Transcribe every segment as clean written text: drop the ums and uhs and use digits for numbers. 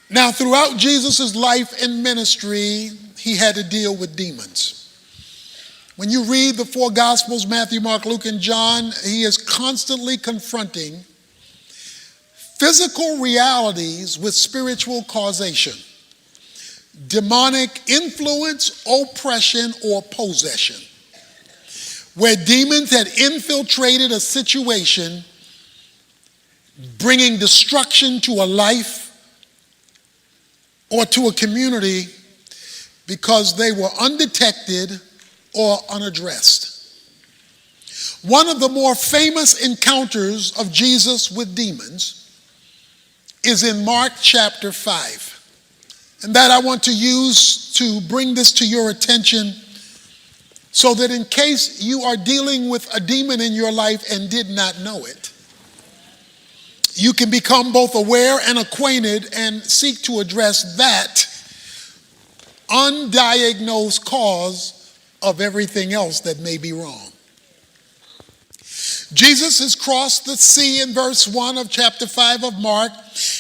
Now, throughout Jesus' life and ministry, he had to deal with demons. When you read the four Gospels, Matthew, Mark, Luke, and John, he is constantly confronting physical realities with spiritual causation, demonic influence, oppression, or possession, where demons had infiltrated a situation, bringing destruction to a life or to a community because they were undetected or unaddressed. One of the more famous encounters of Jesus with demons is in Mark chapter 5. And that I want to use to bring this to your attention so that in case you are dealing with a demon in your life and did not know it, you can become both aware and acquainted and seek to address that undiagnosed cause of everything else that may be wrong. Jesus has crossed the sea in verse 1 of chapter 5 of Mark.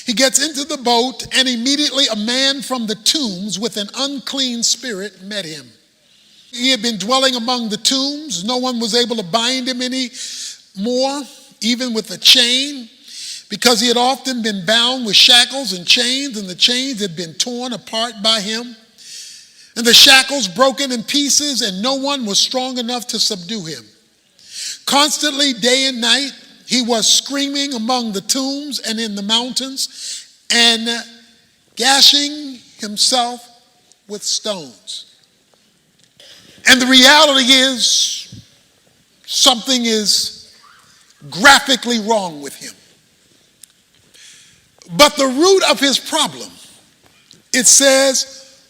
He gets into the boat, and immediately a man from the tombs with an unclean spirit met him. He had been dwelling among the tombs. No one was able to bind him any more, even with a chain, because he had often been bound with shackles and chains, and the chains had been torn apart by him, and the shackles broken in pieces, and no one was strong enough to subdue him. Constantly, day and night, he was screaming among the tombs and in the mountains and gashing himself with stones. And the reality is, something is graphically wrong with him. But the root of his problem, it says,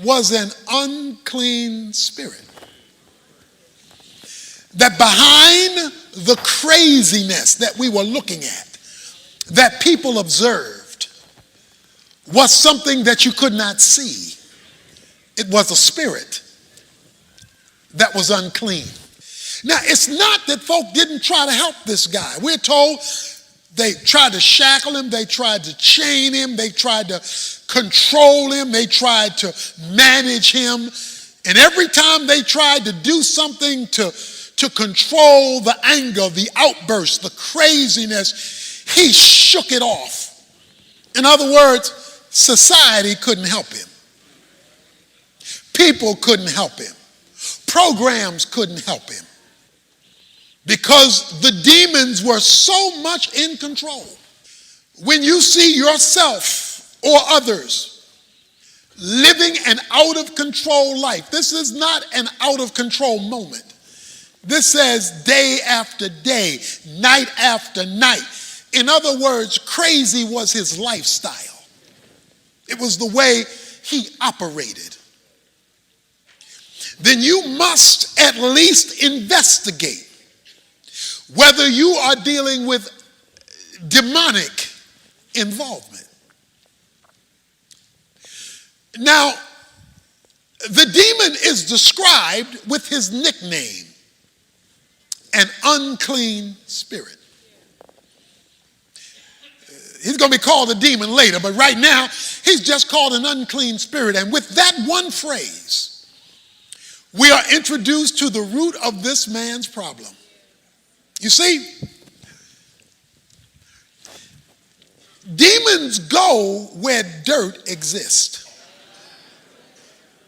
was an unclean spirit. That behind the craziness that we were looking at, that people observed, was something that you could not see. It was a spirit that was unclean. Now, it's not that folk didn't try to help this guy. We're told they tried to shackle him, they tried to chain him, they tried to control him, they tried to manage him. And every time they tried to do something to control the anger, the outburst, the craziness, he shook it off. In other words, society couldn't help him. People couldn't help him. Programs couldn't help him. Because the demons were so much in control. When you see yourself or others living an out of control life, this is not an out of control moment. This says day after day, night after night. In other words, crazy was his lifestyle. It was the way he operated. Then you must at least investigate whether you are dealing with demonic involvement. Now, the demon is described with his nickname, an unclean spirit. He's going to be called a demon later, but right now, he's just called an unclean spirit. And with that one phrase, we are introduced to the root of this man's problem. You see, demons go where dirt exists.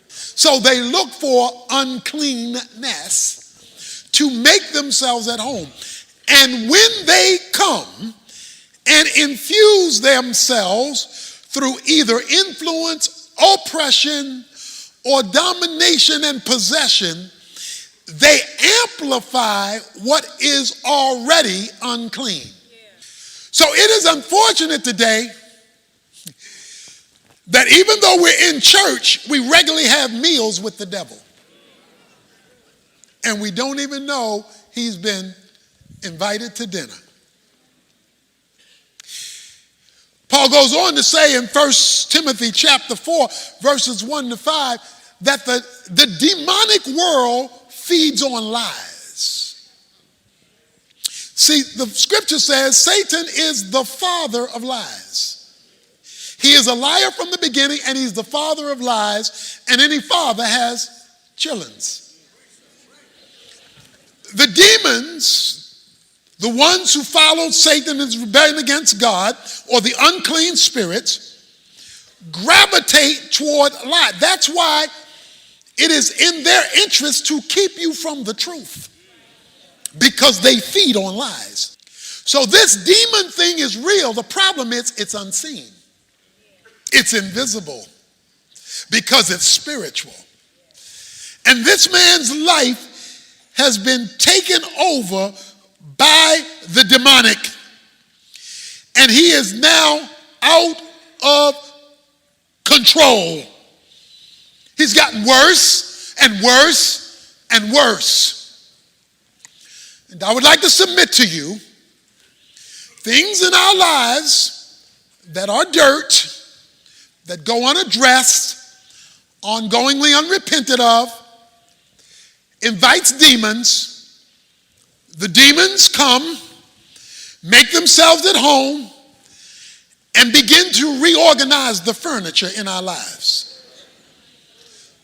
So they look for uncleanness to make themselves at home. And when they come and infuse themselves through either influence, oppression, or domination and possession, they amplify what is already unclean. So it is unfortunate today that even though we're in church, we regularly have meals with the devil. And we don't even know he's been invited to dinner. Paul goes on to say in 1 Timothy chapter 4, verses 1 to 5, that the demonic world feeds on lies. See, the scripture says Satan is the father of lies. He is a liar from the beginning, and he's the father of lies, and any father has childrens. The demons, the ones who followed Satan in his rebellion against God, or the unclean spirits, gravitate toward lie. That's why it is in their interest to keep you from the truth, because they feed on lies. So this demon thing is real. The problem is it's unseen. It's invisible because it's spiritual. And this man's life has been taken over by the demonic. And he is now out of control. He's gotten worse and worse and worse. And I would like to submit to you things in our lives that are dirt, that go unaddressed, ongoingly unrepented of, invites demons. The demons come, make themselves at home, and begin to reorganize the furniture in our lives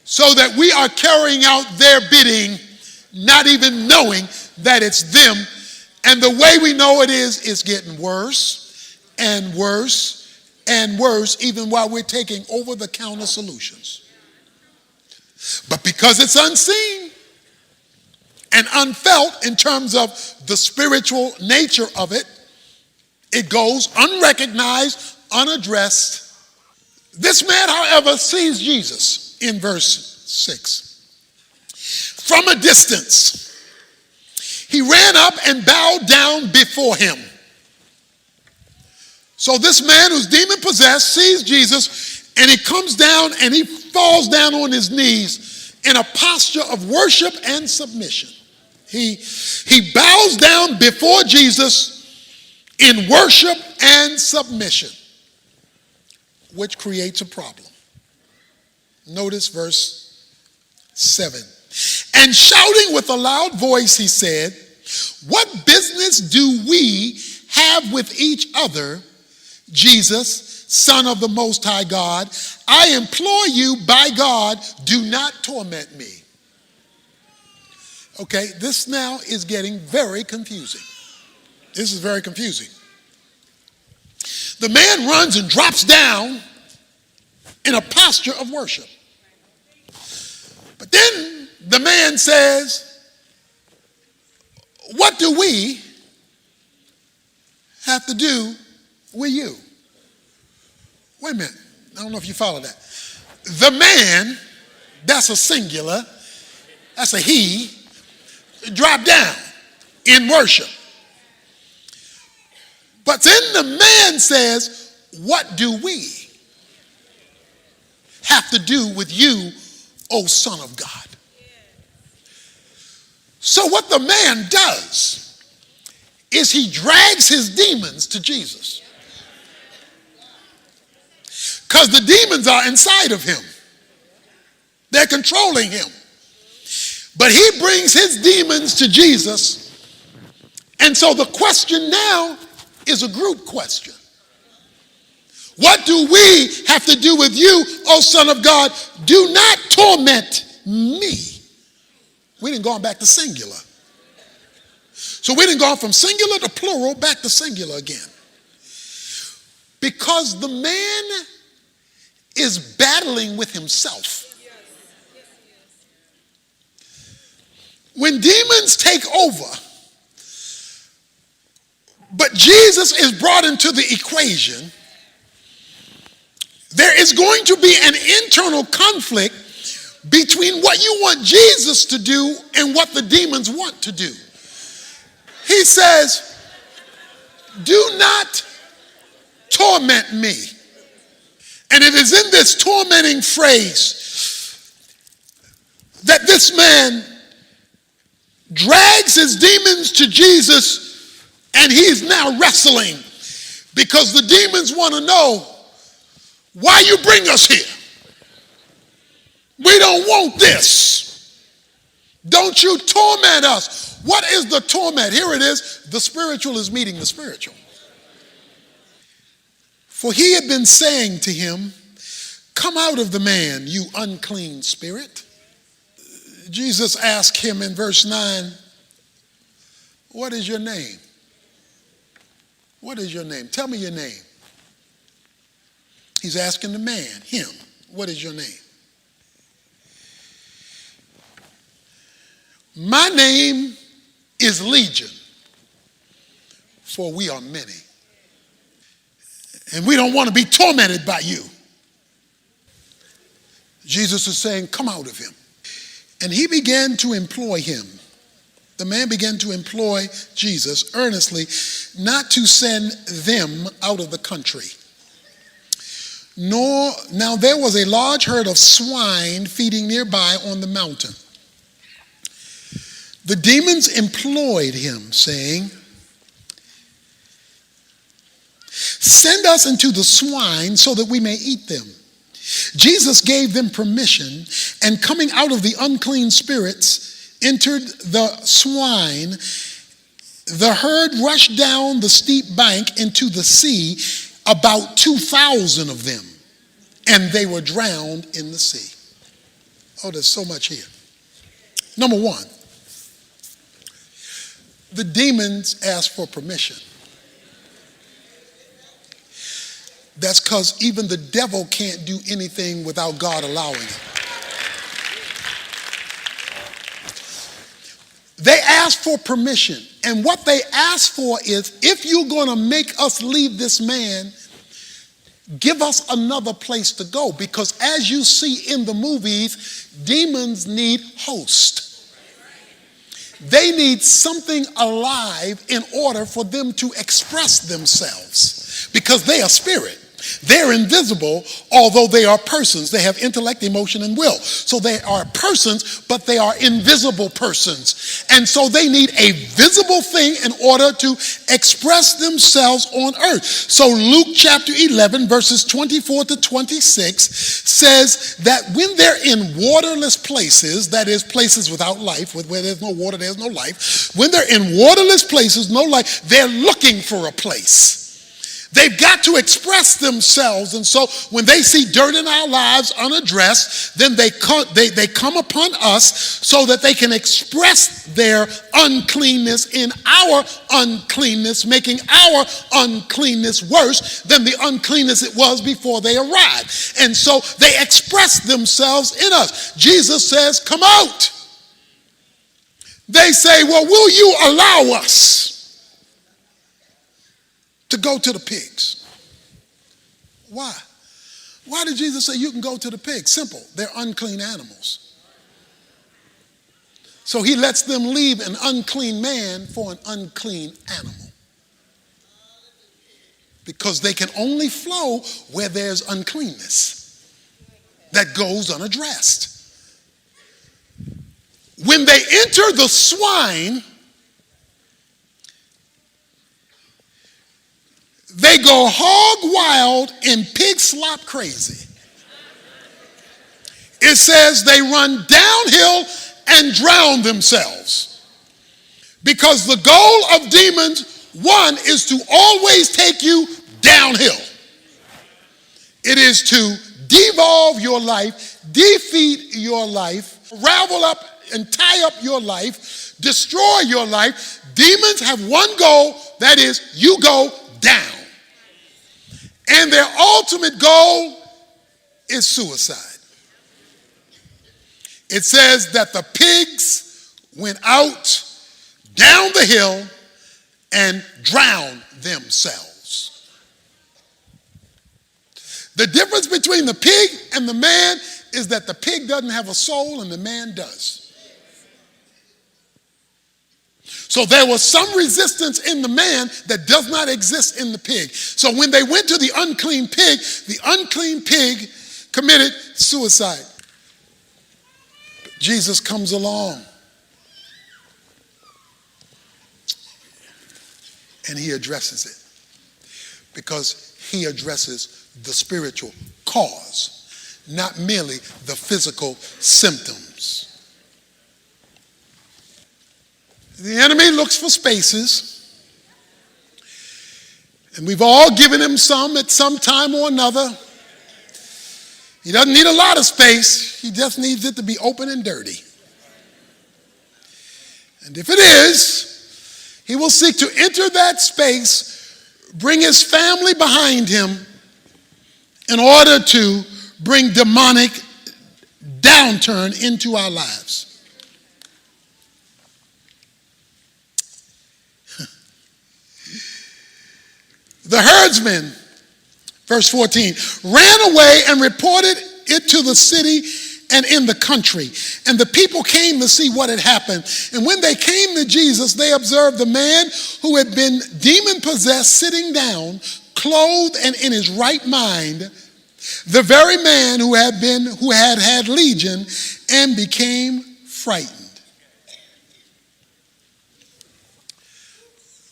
so that we are carrying out their bidding, not even knowing that it's them. And the way we know it is, it's getting worse and worse and worse, even while we're taking over-the-counter solutions. But because it's unseen and unfelt in terms of the spiritual nature of it, it goes unrecognized, unaddressed. This man, however, sees Jesus in verse 6. From a distance, he ran up and bowed down before him. So this man who's demon-possessed sees Jesus, and he comes down and he falls down on his knees in a posture of worship and submission. He bows down before Jesus in worship and submission, which creates a problem. Notice verse 7. And shouting with a loud voice, he said, "What business do we have with each other, Jesus, Son of the Most High God? I implore you by God, do not torment me." Okay, this now is getting very confusing. This is very confusing. The man runs and drops down in a posture of worship. But then the man says, "What do we have to do with you?" Wait a minute. I don't know if you follow that. The man, that's a singular, that's a he, dropped down in worship. But then the man says, "What do we have to do with you, O Son of God?" So what the man does is he drags his demons to Jesus, because the demons are inside of him. They're controlling him. But he brings his demons to Jesus. And so the question now is a group question. What do we have to do with you, O Son of God? Do not torment me. We didn't go back to singular. So we didn't go from singular to plural back to singular again. Because the man is battling with himself. When demons take over, but Jesus is brought into the equation, there is going to be an internal conflict between what you want Jesus to do and what the demons want to do. He says, "Do not torment me." And it is in this tormenting phrase that this man drags his demons to Jesus, and he's now wrestling, because the demons want to know, why you bring us here? We don't want this. Don't you torment us. What is the torment? Here it is. The spiritual is meeting the spiritual. For he had been saying to him, "Come out of the man, you unclean spirit." Jesus asked him in verse 9, "What is your name?" What is your name? Tell me your name. He's asking the man, him, what is your name? My name is Legion, for we are many. And we don't want to be tormented by you. Jesus is saying, come out of him. And he began to employ him. The man began to employ Jesus earnestly, not to send them out of the country. Now there was a large herd of swine feeding nearby on the mountain. The demons employed him, saying, "Send us into the swine so that we may eat them." Jesus gave them permission, and coming out of the unclean spirits, entered the swine. The herd rushed down the steep bank into the sea, about 2,000 of them, and they were drowned in the sea. Oh, there's so much here. Number one, the demons asked for permission. That's because even the devil can't do anything without God allowing it. They asked for permission. And what they asked for is, if you're going to make us leave this man, give us another place to go. Because as you see in the movies, demons need hosts. They need something alive in order for them to express themselves. Because they are spirit. They're invisible, although they are persons. They have intellect, emotion, and will. So they are persons, but they are invisible persons. And so they need a visible thing in order to express themselves on earth. So Luke chapter 11, verses 24 to 26 says that when they're in waterless places, that is places without life, where there's no water, there's no life. When they're in waterless places, no life, they're looking for a place. They've got to express themselves, and so when they see dirt in our lives unaddressed, then they come upon us so that they can express their uncleanness in our uncleanness, making our uncleanness worse than the uncleanness it was before they arrived. And so they express themselves in us. Jesus says, "Come out." They say, "Well, will you allow us to go to the pigs?" Why? Why did Jesus say you can go to the pigs? Simple. They're unclean animals. So he lets them leave an unclean man for an unclean animal. Because they can only flow where there's uncleanness that goes unaddressed. When they enter the swine, they go hog wild and pig slop crazy. It says they run downhill and drown themselves. Because the goal of demons, one, is to always take you downhill. It is to devolve your life, defeat your life, ravel up and tie up your life, destroy your life. Demons have one goal, that is, you go down. And their ultimate goal is suicide. It says that the pigs went out down the hill and drowned themselves. The difference between the pig and the man is that the pig doesn't have a soul and the man does. So there was some resistance in the man that does not exist in the pig. So when they went to the unclean pig committed suicide. But Jesus comes along and he addresses it. Because he addresses the spiritual cause, not merely the physical symptoms. The enemy looks for spaces, And we've all given him some at some time or another. He doesn't need a lot of space. He just needs it to be open and dirty. And if it is, he will seek to enter that space, bring his family behind him in order to bring demonic downturn into our lives. The herdsmen, verse 14, ran away and reported it to the city and in the country. And the people came to see what had happened. And when they came to Jesus, they observed the man who had been demon-possessed sitting down, clothed and in his right mind, the very man who had legion, and became frightened.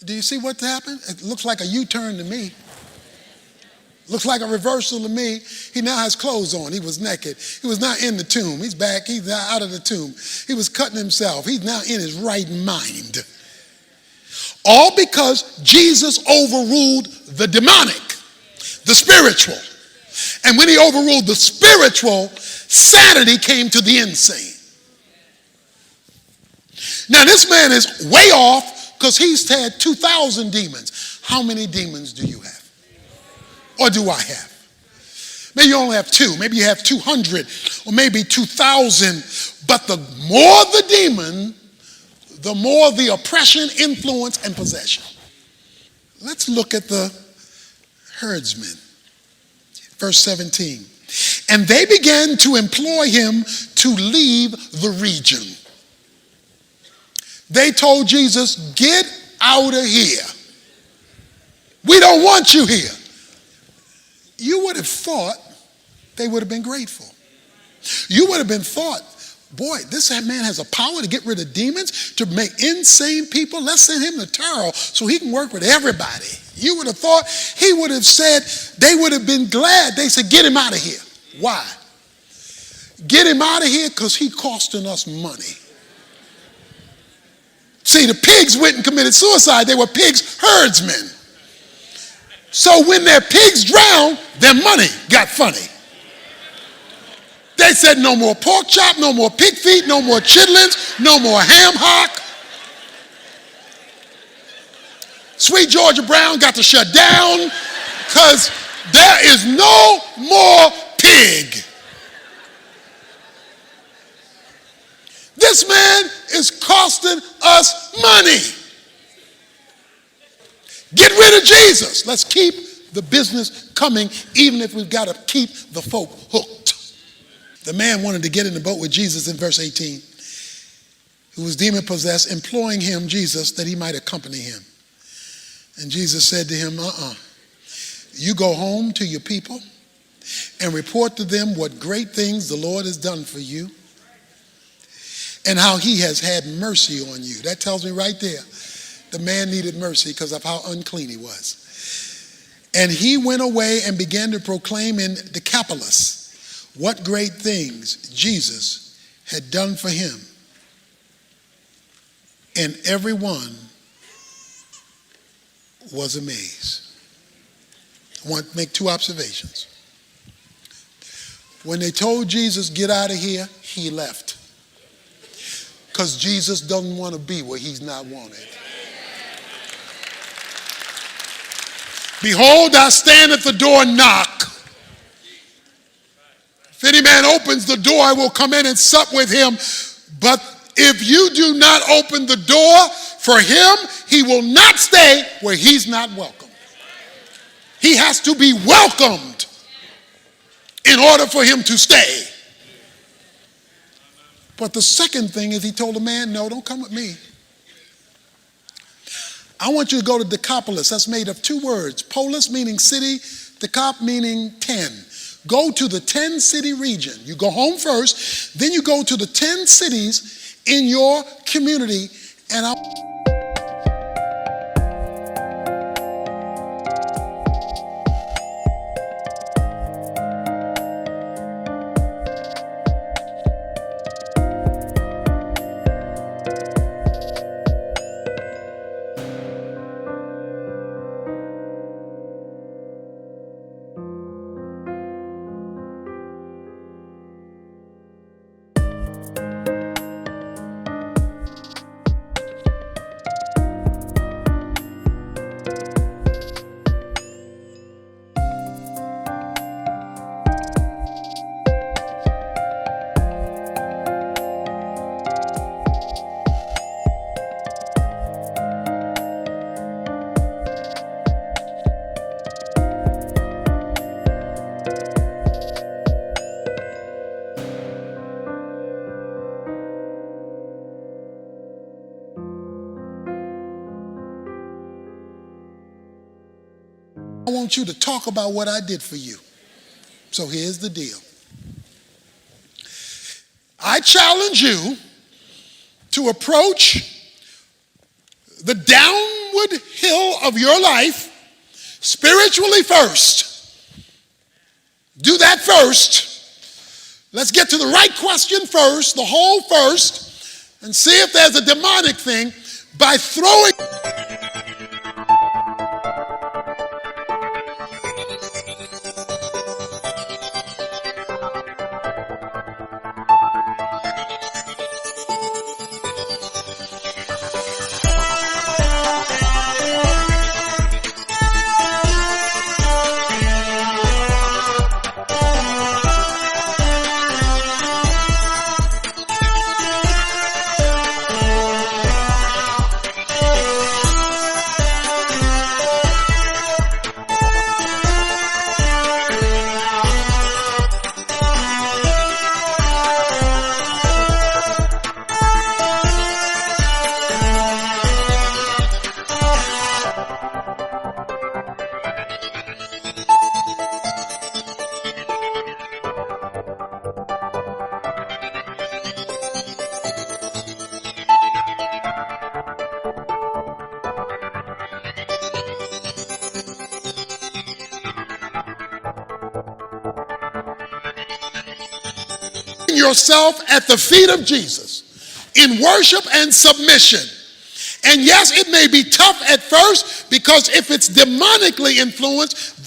Do you see what happened? It looks like a U-turn to me. Looks like a reversal to me. He now has clothes on. He was naked. He was not in the tomb. He's back. He's now out of the tomb. He was cutting himself. He's now in his right mind. All because Jesus overruled the demonic, the spiritual. And when he overruled the spiritual, sanity came to the insane. Now this man is way off because he's had 2,000 demons. How many demons do you have? Or do I have? Maybe you only have 2. Maybe you have 200 or maybe 2,000. But the more the demon, the more the oppression, influence, and possession. Let's look at the herdsmen. Verse 17. And they began to employ him to leave the region. They told Jesus, get out of here. We don't want you here. You would have thought they would have been grateful. You would have been thought, boy, this man has a power to get rid of demons, to make insane people. Let's send him to Taro so he can work with everybody. You would have thought he would have said, they would have been glad. They said, get him out of here. Why? Get him out of here because he's costing us money. See, the pigs went and committed suicide. They were pigs herdsmen. So when their pigs drowned, their money got funny. They said no more pork chop, no more pig feet, no more chitlins, no more ham hock. Sweet Georgia Brown got to shut down because there is no more pig. This man is costing us money. Get rid of Jesus. Let's keep the business coming, even if we've got to keep the folk hooked. The man wanted to get in the boat with Jesus in verse 18, who was demon-possessed, imploring him, Jesus, that he might accompany him. And Jesus said to him, you go home to your people and report to them what great things the Lord has done for you and how he has had mercy on you. That tells me right there, the man needed mercy because of how unclean he was. And he went away and began to proclaim in Decapolis what great things Jesus had done for him. And everyone was amazed. I want to make 2 observations. When they told Jesus, get out of here, he left. Because Jesus doesn't want to be where he's not wanted. Behold, I stand at the door and knock. If any man opens the door, I will come in and sup with him. But if you do not open the door for him, he will not stay where he's not welcome. He has to be welcomed in order for him to stay. But the second thing is he told the man, no, don't come with me. I want you to go to Decapolis. That's made of 2 words. Polis meaning city, Decap meaning 10. Go to the 10-city region. You go home first, then you go to the 10 cities in your community, and want you to talk about what I did for you. So here's the deal. I challenge you to approach the downward hill of your life spiritually first. Do that first. Let's get to the right question first, the whole first, and see if there's a demonic thing by throwing. Yourself at the feet of Jesus in worship and submission. And yes, it may be tough at first, because if it's demonically influenced,